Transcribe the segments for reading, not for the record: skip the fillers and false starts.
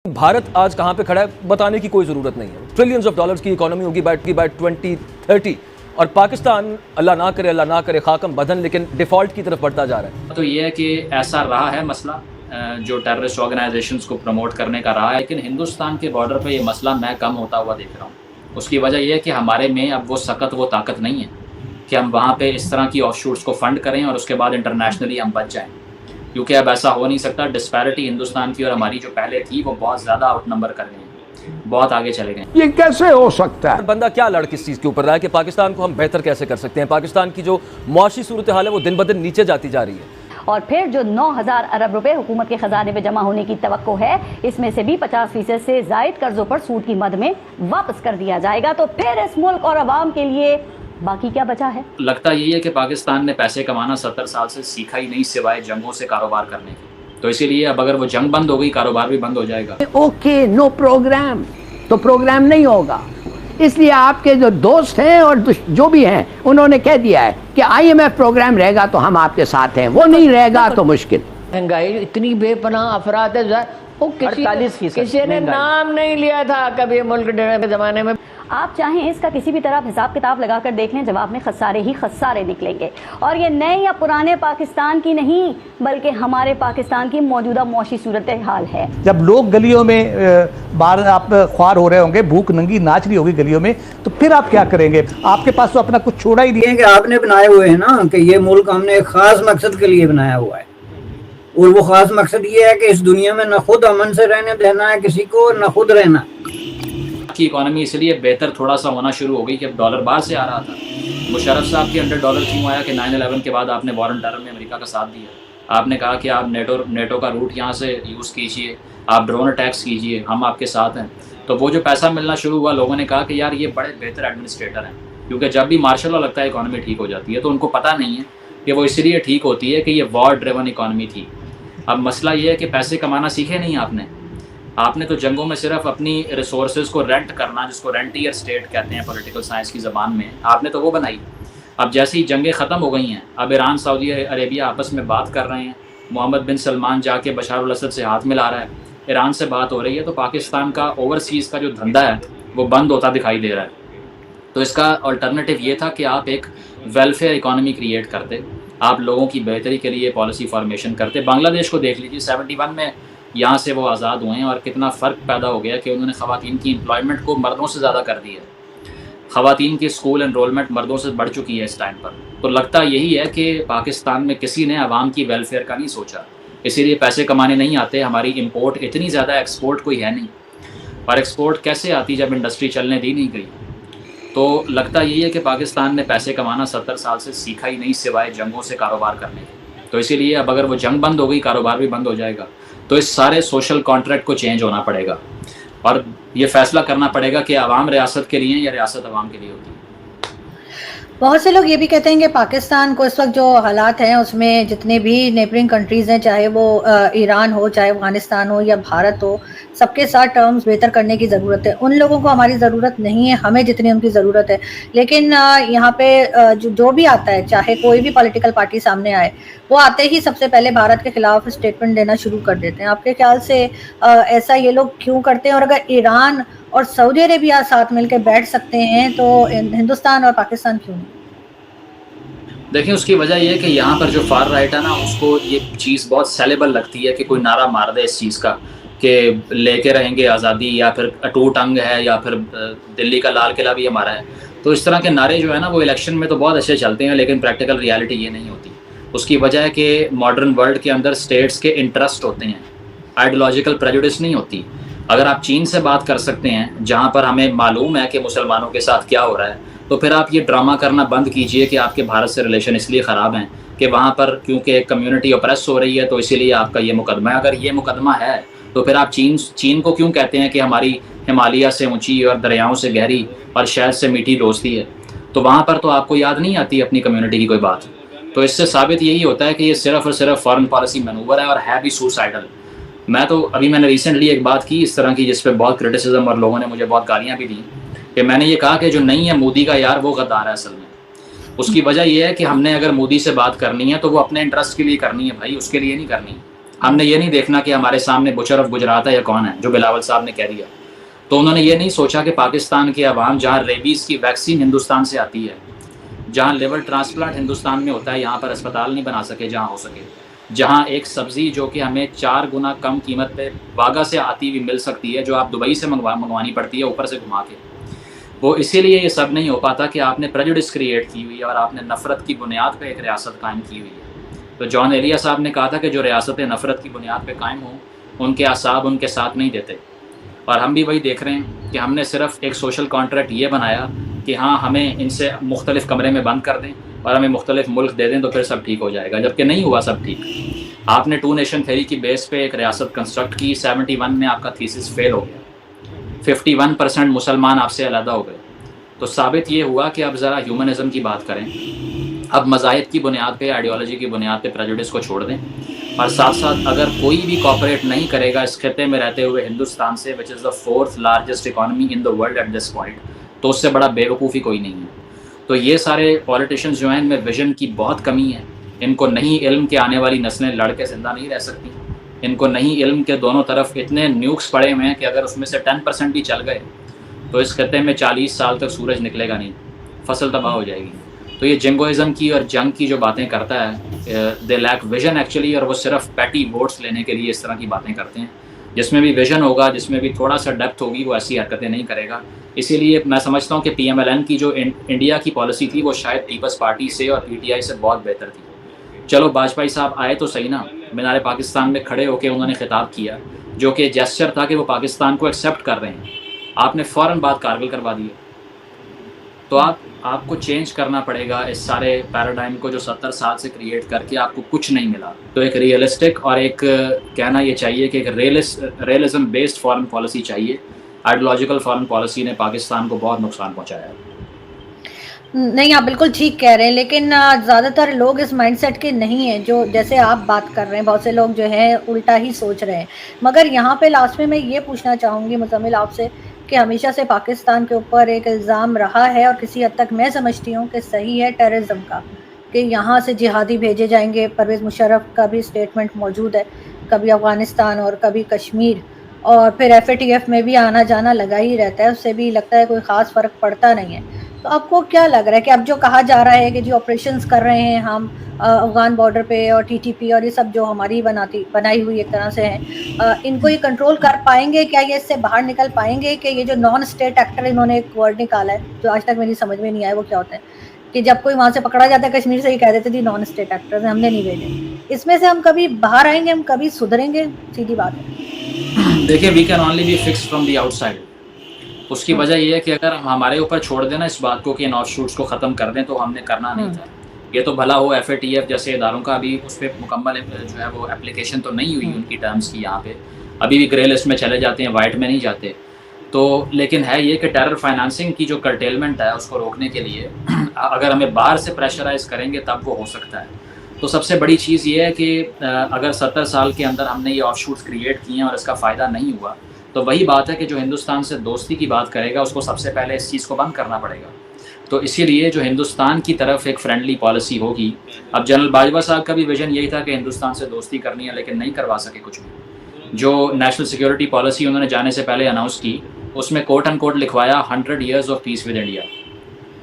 भारत आज कहां पे खड़ा है बताने की कोई ज़रूरत नहीं है। ट्रिलियंस ऑफ डॉलर्स की इकोनॉमी होगी बाय 2030 और पाकिस्तान अल्लाह ना करे खाकम बदन, लेकिन डिफ़ॉल्ट की तरफ बढ़ता जा रहा है। तो ये है कि ऐसा रहा है मसला जो टेररिस्ट ऑर्गेनाइजेशंस को प्रमोट करने का रहा है, लेकिन हिंदुस्तान के बॉर्डर पे ये मसला मैं कम होता हुआ देख रहा हूँ। उसकी वजह यह है कि हमारे में अब वो ताकत नहीं है कि हम वहाँ पे इस तरह की ऑफशूट्स को फंड करें और उसके बाद इंटरनेशनली हम बच जाएँ, क्योंकि अब ऐसा हो नहीं सकता। डिस्पैरिटी हिंदुस्तान की और हमारी जो पहले थी वो बहुत ज़्यादा आउट नंबर कर गए हैं, बहुत आगे चले गए। ये कैसे हो सकता है? बंदा क्या लड़ किस चीज़ के ऊपर रहा है कि पाकिस्तान को हम बेहतर कैसे कर सकते हैं। पाकिस्तान की जो मुआशी सूरत हाल है वो दिन ब दिन नीचे जाती जा रही है। और फिर जो 9,000 अरब रुपए हुकूमत के खजाने में जमा होने की तवक्को है, इसमें से भी 50% से जायद कर्जों पर सूद की मद में वापस कर दिया जाएगा। तो फिर इस मुल्क और अवाम के लिए बाकी क्या बचा है? लगता यही है कि पाकिस्तान ने पैसे कमाना 70 साल से सीखा ही नहीं, सिवाय जंगों से कारोबार करने की। तो इसीलिए अब अगर वो जंग बंद हो गई, कारोबार भी बंद हो जाएगा। ओके, नो प्रोग्राम, तो प्रोग्राम नहीं होगा। इसलिए आपके जो दोस्त हैं और जो भी हैं उन्होंने कह दिया है कि IMF प्रोग्राम रहेगा तो हम आपके साथ हैं, वो नहीं रहेगा तो मुश्किल। महंगाई इतनी बेपनाह अफराद है, वो किसी ने नाम नहीं लिया था कभी मुल्क के ज़माने में। आप चाहें इसका किसी भी तरफ हिसाब किताब लगा कर देख लें, जवाब में खसारे ही खसारे निकलेंगे। और ये नए या पुराने पाकिस्तान की नहीं, बल्कि हमारे पाकिस्तान की मौजूदा मुआशी सूरत हाल है। जब लोग गलियों में बाहर आप ख्वार हो रहे होंगे, भूख नंगी नाच रही होगी गलियों में, तो फिर आप क्या करेंगे? आपके पास तो अपना कुछ छोड़ा ही नहीं। कि आपने बनाए हुए हैं ना कि ये मुल्क हमने एक खास मकसद के लिए बनाया हुआ है, और वो खास मकसद ये है कि इस दुनिया में न खुद अमन से रहने देना है किसी को, न खुद रहना। की इकोनॉमी इसलिए बेहतर थोड़ा सा होना शुरू हो गई कि अब डॉलर बाहर से आ रहा था। मुशर्रफ साहब के अंडर डॉलर क्यों आया कि 9/11 के बाद आपने वॉर ऑन टेरर में अमेरिका का साथ दिया। आपने कहा कि आप नेटो का रूट यहाँ से यूज़ कीजिए, आप ड्रोन अटैक्स कीजिए, हम आपके साथ हैं। तो वो जो पैसा मिलना शुरू हुआ, लोगों ने कहा कि यार ये बड़े बेहतर एडमिनिस्ट्रेटर हैं, क्योंकि जब भी मार्शल लॉ लगता है इकोनॉमी ठीक हो जाती है। तो उनको पता नहीं है कि वो इसलिए ठीक होती है कि ये वॉर ड्रिवन इकोनॉमी थी। अब मसला ये है कि पैसे कमाना सीखे नहीं आपने तो जंगों में सिर्फ अपनी रिसोर्सेज को रेंट करना, जिसको रेंटियर स्टेट कहते हैं पॉलिटिकल साइंस की ज़बान में, आपने तो वो बनाई। अब जैसे ही जंगें ख़त्म हो गई हैं, अब ईरान सऊदी अरेबिया आपस में बात कर रहे हैं, मोहम्मद बिन सलमान जाके बशार अल असद से हाथ मिला रहा है, ईरान से बात हो रही है। तो पाकिस्तान का ओवरसीज़ का जो धंधा है वो बंद होता दिखाई दे रहा है। तो इसका अल्टरनेटिव ये था कि आप एक वेलफेयर इकॉनमी क्रिएट करते, आप लोगों की बेहतरी के लिए पॉलिसी फॉर्मेशन करते। बांग्लादेश को देख लीजिए, 71 में यहाँ से वो आज़ाद हुए हैं और कितना फ़र्क पैदा हो गया कि उन्होंने ख़वातीन की एम्प्लॉयमेंट को मर्दों से ज़्यादा कर दी है। ख़वातीन की स्कूल एनरोलमेंट मर्दों से बढ़ चुकी है इस टाइम पर। तो लगता यही है कि पाकिस्तान में किसी ने आवाम की वेलफेयर का नहीं सोचा, इसीलिए पैसे कमाने नहीं आते। हमारी इंपोर्ट इतनी ज़्यादा, एक्सपोर्ट कोई है नहीं, और एक्सपोर्ट कैसे आती जब इंडस्ट्री चलने दी नहीं गई। तो लगता यही है कि पाकिस्तान ने पैसे कमाना 70 साल से सीखा ही नहीं, सिवाय जंगों से कारोबार करने के। तो इसीलिए अब अगर वो जंग बंद हो गई, कारोबार भी बंद हो जाएगा। तो इस सारे सोशल कॉन्ट्रैक्ट को चेंज होना पड़ेगा और ये फैसला करना पड़ेगा कि आवाम रियासत के लिए या रियासत आवाम के लिए होती है। बहुत से लोग ये भी कहते हैं कि पाकिस्तान को इस वक्त जो हालात हैं उसमें जितने भी नेबरिंग कंट्रीज़ हैं, चाहे वो ईरान हो, चाहे अफगानिस्तान हो या भारत हो, सबके साथ टर्म्स बेहतर करने की ज़रूरत है। उन लोगों को हमारी ज़रूरत नहीं है, हमें जितनी उनकी ज़रूरत है। लेकिन यहाँ पे जो भी आता है, चाहे कोई भी पॉलिटिकल पार्टी सामने आए, वो आते ही सबसे पहले भारत के खिलाफ स्टेटमेंट देना शुरू कर देते हैं। आपके ख्याल से ऐसा ये लोग क्यों करते हैं? और अगर ईरान और सऊदी अरेबिया साथ मिलकर बैठ सकते हैं तो हिंदुस्तान और पाकिस्तान क्यों नहीं? देखिए, उसकी वजह यह है कि यहाँ पर जो फार राइट है ना, उसको ये चीज़ बहुत सेलेबल लगती है कि कोई नारा मार दे इस चीज़ का कि लेके रहेंगे आज़ादी, या फिर अटूट अंग है, या फिर दिल्ली का लाल किला भी हमारा है। तो इस तरह के नारे जो है ना, वो इलेक्शन में तो बहुत अच्छे चलते हैं, लेकिन प्रैक्टिकल रियलिटी ये नहीं होती। उसकी वजह है कि मॉडर्न वर्ल्ड के अंदर स्टेट्स के इंटरेस्ट होते हैं, आइडियोलॉजिकल प्रेजुडिस नहीं होती। अगर आप चीन से बात कर सकते हैं, जहाँ पर हमें मालूम है कि मुसलमानों के साथ क्या हो रहा है, तो फिर आप ये ड्रामा करना बंद कीजिए कि आपके भारत से रिलेशन इसलिए ख़राब हैं कि वहाँ पर क्योंकि एक कम्युनिटी ऑप्रेस हो रही है, तो इसीलिए आपका ये मुकदमा है। अगर ये मुकदमा है तो फिर आप चीन को क्यों कहते हैं कि हमारी हिमालय से ऊंची और दरियाओं से गहरी और शहद से मीठी दोस्ती है? तो वहाँ पर तो आपको याद नहीं आती अपनी कम्युनिटी की कोई बात। तो इससे साबित यही होता है कि ये सिर्फ और सिर्फ फॉरेन पॉलिसी मैनूवर है, और है भी सुसाइडल। मैंने रिसेंटली एक बात की इस तरह की, जिस पे बहुत क्रिटिसिज्म और लोगों ने मुझे बहुत गालियाँ भी दी, कि मैंने ये कहा कि जो नहीं है मोदी का यार, वो गद्दार है असल में। उसकी वजह यह है कि हमने अगर मोदी से बात करनी है तो वो अपने इंटरेस्ट के लिए करनी है भाई, उसके लिए नहीं करनी। हमने ये नहीं देखना कि हमारे सामने बुचर ऑफ गुजरात है या कौन है, जो बिलावल साहब ने कह दिया। तो उन्होंने ये नहीं सोचा कि पाकिस्तान की आवाम, जहाँ रेबीज़ की वैक्सीन हिंदुस्तान से आती है, जहाँ लिवर ट्रांसप्लांट हिंदुस्तान में होता है, यहाँ पर अस्पताल नहीं बना सके जहाँ हो सके, जहाँ एक सब्ज़ी जो कि हमें 4 गुना कम कीमत पे वागा से आती हुई मिल सकती है, जो आप दुबई से मंगवानी पड़ती है ऊपर से घुमा के, वो इसीलिए ये सब नहीं हो पाता कि आपने प्रेजुडिस क्रिएट की हुई है और आपने नफ़रत की बुनियाद पे एक रियासत कायम की हुई है। तो जॉन एलिया साहब ने कहा था कि जो रियासतें नफ़रत की बुनियाद पे कायम हों, उनके असाब उनके साथ नहीं देते। और हम भी वही देख रहे हैं कि हमने सिर्फ एक सोशल कॉन्ट्रैक्ट ये बनाया कि हाँ, हमें इनसे मुख्तलिफ कमरे में बंद कर दें और हमें मुख्तलिफ मुल्क दे दें तो फिर सब ठीक हो जाएगा, जबकि नहीं हुआ सब ठीक। आपने 2 नेशन थ्योरी की बेस पे एक रियासत कंस्ट्रक्ट की, 71 में आपका थीसिस फेल हो गया, 51% मुसलमान आपसे अलहदा हो गए। तो साबित ये हुआ कि अब ज़रा ह्यूमनिज़म की बात करें, अब मज़ाहिब की बुनियाद पे, आइडियोलॉजी की बुनियाद पे प्रेजुडिस को छोड़ दें, और साथ साथ अगर कोई भी कॉपरेट नहीं करेगा इस खिते में रहते हुए हिंदुस्तान से, which is the 4th largest economy in the world at this point, तो उससे बड़ा बेवकूफ़ी कोई नहीं है। तो ये सारे पॉलिटिशियंस जो हैं, इनमें विजन की बहुत कमी है। इनको नहीं इल्म के आने वाली नस्लें लड़ के ज़िंदा नहीं रह सकती। इनको नहीं इल्म के दोनों तरफ इतने न्यूक्स पड़े हुए हैं कि अगर उसमें से 10% भी चल गए तो इस खिते में 40 साल तक सूरज निकलेगा नहीं, फसल तबाह हो जाएगी। तो ये जिंगोइज़म की और जंग की जो बातें करता है, दे लैक विजन एक्चुअली, और वो सिर्फ पैटी वोट्स लेने के लिए इस तरह की बातें करते हैं। जिसमें भी विजन होगा, जिसमें भी थोड़ा सा डेप्थ होगी, वो ऐसी हरकतें नहीं करेगा। इसीलिए मैं समझता हूँ कि PMLN की जो इंडिया की पॉलिसी थी, वो शायद पीपल्स पार्टी से और PTI से बहुत बेहतर थी। चलो वाजपेयी साहब आए तो सही ना, मीनार पाकिस्तान में खड़े होकर उन्होंने खिताब किया, जो कि जेस्चर था कि वो पाकिस्तान को एक्सेप्ट कर रहे हैं। आपने फ़ौरन बात कारगिल करवा दी। तो आपको चेंज करना पड़ेगा इस सारे पैराडाइम को जो 70 साल से क्रिएट करके आपको कुछ नहीं मिला। तो एक रियलिस्टिक और एक कहना ये चाहिए कि एक रियलिज्म बेस्ड फॉरेन पॉलिसी चाहिए। आइडियोलॉजिकल फॉरेन पॉलिसी ने पाकिस्तान को बहुत नुकसान पहुंचाया है। नहीं, आप बिल्कुल ठीक कह रहे हैं, लेकिन ज़्यादातर लोग इस माइंडसेट के नहीं हैं जो जैसे आप बात कर रहे हैं। बहुत से लोग जो हैं उल्टा ही सोच रहे हैं। मगर यहाँ पे लास्ट में मैं ये पूछना चाहूँगी मुज़म्मिल आपसे कि हमेशा से पाकिस्तान के ऊपर एक इल्ज़ाम रहा है, और किसी हद तक मैं समझती हूँ कि सही है, टेररिज्म का, कि यहाँ से जिहादी भेजे जाएंगे। परवेज़ मुशर्रफ का भी स्टेटमेंट मौजूद है, कभी अफ़गानिस्तान और कभी कश्मीर, और फिर FATF में भी आना जाना लगा ही रहता है। उससे भी लगता है कोई ख़ास फ़र्क पड़ता नहीं है। तो आपको क्या लग रहा है कि अब जो कहा जा रहा है कि जो ऑपरेशंस कर रहे हैं हम अफ़गान बॉर्डर पे और TTP और ये सब जो हमारी बनाई हुई एक तरह से है, इनको ये कंट्रोल कर पाएंगे क्या? ये इससे बाहर निकल पाएंगे कि ये जो नॉन स्टेट एक्टर, इन्होंने एक वर्ड निकाला है जो आज तक मेरी समझ में नहीं आया, वो क्या होता है कि जब कोई वहाँ से पकड़ा जाता है कश्मीर से, ये कह देते थे नॉन स्टेट एक्टर्स हमने नहीं भेजे। इसमें से हम कभी बाहर आएंगे, हम कभी सुधरेंगे? सीधी बात है। देखिए, we can only be fixed from the outside. उसकी वजह यह है कि अगर हम हमारे ऊपर छोड़ देना इस बात को कि इन ऑफशूट्स को ख़त्म कर दें, तो हमने करना नहीं था। ये तो भला हो FATF जैसे इदारों का अभी उस पर मुकम्मल जो है वो एप्लीकेशन तो नहीं हुई उनकी टर्म्स की, यहाँ पे अभी भी ग्रे लिस्ट में चले जाते हैं, वाइट में नहीं जाते। तो लेकिन है ये कि टेरर फाइनेंसिंग की जो कर्टेलमेंट है उसको रोकने के लिए अगर हमें बाहर से प्रेशराइज करेंगे तब वो हो सकता है। तो सबसे बड़ी चीज़ ये है कि अगर 70 साल के अंदर हमने ये ऑफशूट्स क्रिएट किए हैं और इसका फ़ायदा नहीं हुआ, तो वही बात है कि जो हिंदुस्तान से दोस्ती की बात करेगा उसको सबसे पहले इस चीज़ को बंद करना पड़ेगा। तो इसीलिए जो हिंदुस्तान की तरफ एक फ्रेंडली पॉलिसी होगी। अब जनरल बाजवा साहब का भी विजन यही था कि हिंदुस्तान से दोस्ती करनी है, लेकिन नहीं करवा सके कुछ भी। जो नेशनल सिक्योरिटी पॉलिसी उन्होंने जाने से पहले अनाउंस की, उसमें कोट एंड कोट लिखवाया 100 years of peace with India,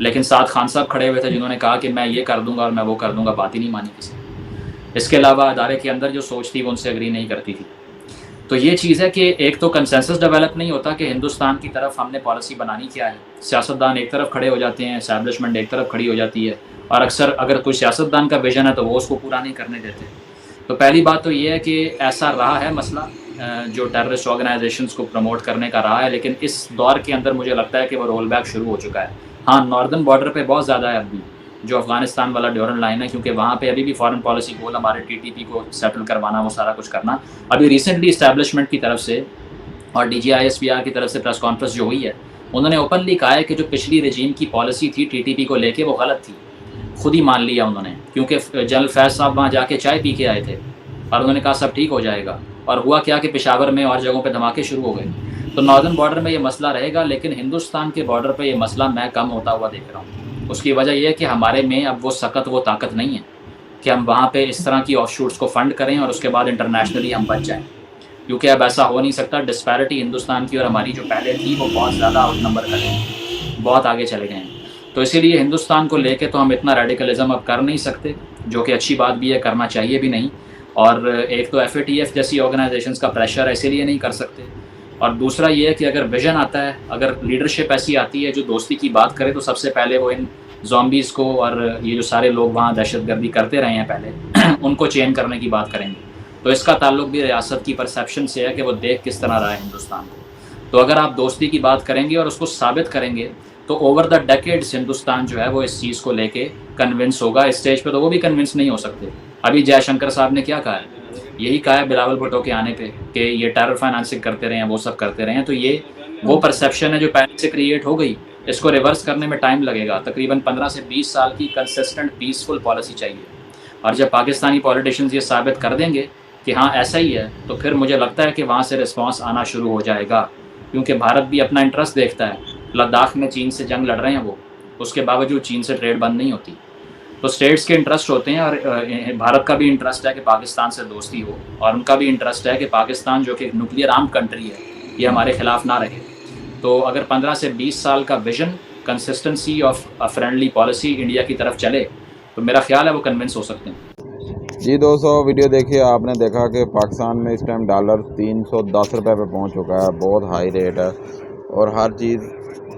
लेकिन साथ खान साहब खड़े हुए थे जिन्होंने कहा कि मैं ये कर दूंगा और मैं वो कर दूंगा, बात ही नहीं मानी किसी। इसके अलावा अदारे के अंदर जो सोच थी वो उनसे एग्री नहीं करती थी। तो ये चीज़ है कि एक तो कंसेंसस डेवलप नहीं होता कि हिंदुस्तान की तरफ हमने पॉलिसी बनानी क्या है। सियासतदान एक तरफ खड़े हो जाते हैं, एस्टैब्लिशमेंट एक तरफ खड़ी हो जाती है, और अक्सर अगर कोई सियासतदान का विजन है तो वो उसको पूरा नहीं करने देते। तो पहली बात तो ये है कि ऐसा रहा है मसला जो टेररिस्ट ऑर्गेनाइजेशंस को प्रमोट करने का रहा है, लेकिन इस दौर के अंदर मुझे लगता है कि वो रोल बैक शुरू हो चुका है। हाँ, नॉर्दर्न बॉर्डर पे बहुत ज़्यादा है अभी, जो अफगानिस्तान वाला ड्यूरन लाइन है, क्योंकि वहाँ पे अभी भी फॉरेन पॉलिसी गोल हमारे TTP को सेटल करवाना, वो सारा कुछ करना। अभी रिसेंटली इस्टेब्लिशमेंट की तरफ से और DGISPR की तरफ से प्रेस कॉन्फ्रेंस जो हुई है, उन्होंने ओपनली कहा है कि जो पिछली रेजीम की पॉलिसी थी TTP को लेके वो गलत थी। खुद ही मान लिया उन्होंने, क्योंकि जनरल फैज़ साहब वहाँ जाके चाय पी के आए थे और उन्होंने कहा सब ठीक हो जाएगा, और हुआ क्या कि पेशावर में और जगहों पे धमाके शुरू हो गए। तो नॉर्दर्न बॉर्डर में ये मसला रहेगा, लेकिन हिंदुस्तान के बॉर्डर पे ये मसला मैं कम होता हुआ देख रहा हूँ। उसकी वजह यह है कि हमारे में अब वो सकत, वो ताकत नहीं है कि हम वहाँ पे इस तरह की ऑफशूट्स को फंड करें और उसके बाद इंटरनेशनली हम बच जाएं, क्योंकि अब ऐसा हो नहीं सकता। डिस्पैरिटी हिंदुस्तान की और हमारी जो पहले थी वो बहुत ज़्यादा आउट नंबर कर रही है, बहुत आगे चले गए हैं। तो इसीलिए हिंदुस्तान को लेके तो हम इतना रेडिकलिज्म अब कर नहीं सकते, जो कि अच्छी बात भी है, करना चाहिए भी नहीं। और एक तो FATF जैसी ऑर्गेनाइजेशंस का प्रेशर है, इसीलिए नहीं कर सकते। और दूसरा ये है कि अगर विजन आता है, अगर लीडरशिप ऐसी आती है जो दोस्ती की बात करे, तो सबसे पहले वो इन ज़ॉम्बीज़ को और ये जो सारे लोग वहाँ दहशतगर्दी करते रहे हैं पहले उनको चेंज करने की बात करेंगे। तो इसका ताल्लुक भी रियासत की परसेप्शन से है कि वो देख किस तरह रहा है हिंदुस्तान को। तो अगर आप दोस्ती की बात करेंगे और उसको साबित करेंगे, तो ओवर द डेकेड्स हिंदुस्तान जो है वो इस चीज़ को लेके कन्विंस होगा। इस स्टेज पे तो वो भी कन्विंस नहीं हो सकते। अभी जयशंकर साहब ने क्या कहा है, यही कहा है बिलावल भुट्टो के आने पे कि ये टेरर फाइनेंसिंग करते रहे हैं, वो सब करते रहे हैं। तो ये वो परसेप्शन है जो पहले से क्रिएट हो गई, इसको रिवर्स करने में टाइम लगेगा। तकरीबन 15 से 20 साल की कंसिस्टेंट पीसफुल पॉलिसी चाहिए। और जब पाकिस्तानी पॉलिटिशियंस ये साबित कर देंगे कि हाँ ऐसा ही है, तो फिर मुझे लगता है कि वहाँ से रिस्पॉन्स आना शुरू हो जाएगा, क्योंकि भारत भी अपना इंटरेस्ट देखता है। लद्दाख में चीन से जंग लड़ रहे हैं वो, उसके बावजूद चीन से ट्रेड बंद नहीं होती। तो स्टेट्स के इंटरेस्ट होते हैं, और भारत का भी इंटरेस्ट है कि पाकिस्तान से दोस्ती हो, और उनका भी इंटरेस्ट है कि पाकिस्तान जो कि न्यूक्लियर आर्म कंट्री है, ये हमारे खिलाफ ना रहे। तो अगर 15 से 20 साल का vision, consistency of a friendly policy India की तरफ चले, तो मेरा ख्याल है वो कन्विंस हो सकते हैं। जी दोस्तों, वीडियो देखिए। आपने देखा कि पाकिस्तान में इस टाइम डॉलर 310 रुपये पे पहुंच चुका है। बहुत हाई रेट है और हर चीज़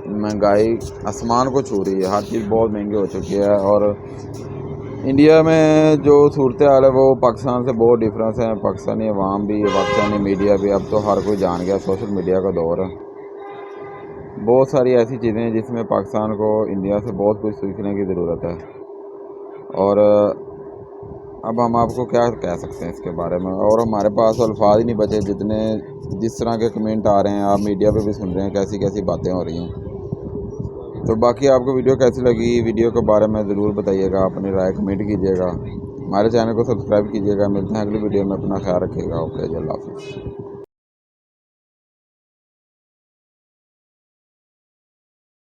महंगाई आसमान को छू रही है, हर चीज़ बहुत महंगी हो चुकी है। और इंडिया में जो सूरत हाल है वो पाकिस्तान से बहुत डिफरेंस है। पाकिस्तानी अवाम भी, पाकिस्तानी मीडिया भी, अब तो हर कोई जान गया, सोशल मीडिया का दौर है। बहुत सारी ऐसी चीज़ें हैं जिसमें पाकिस्तान को इंडिया से बहुत कुछ सीखने की ज़रूरत है। और अब हम आपको क्या कह सकते हैं इसके बारे में, और हमारे पास अल्फाज ही नहीं बचे। जिस तरह के कमेंट आ रहे हैं, आप मीडिया पे भी सुन रहे हैं, कैसी कैसी बातें हो रही हैं। तो बाकी आपको वीडियो कैसी लगी, वीडियो के बारे में ज़रूर बताइएगा, अपनी राय कमेंट कीजिएगा, हमारे चैनल को सब्सक्राइब कीजिएगा। मिलते हैं अगली वीडियो में, अपना ख्याल रखिएगा। ओके, अल्लाह हाफ़िज़।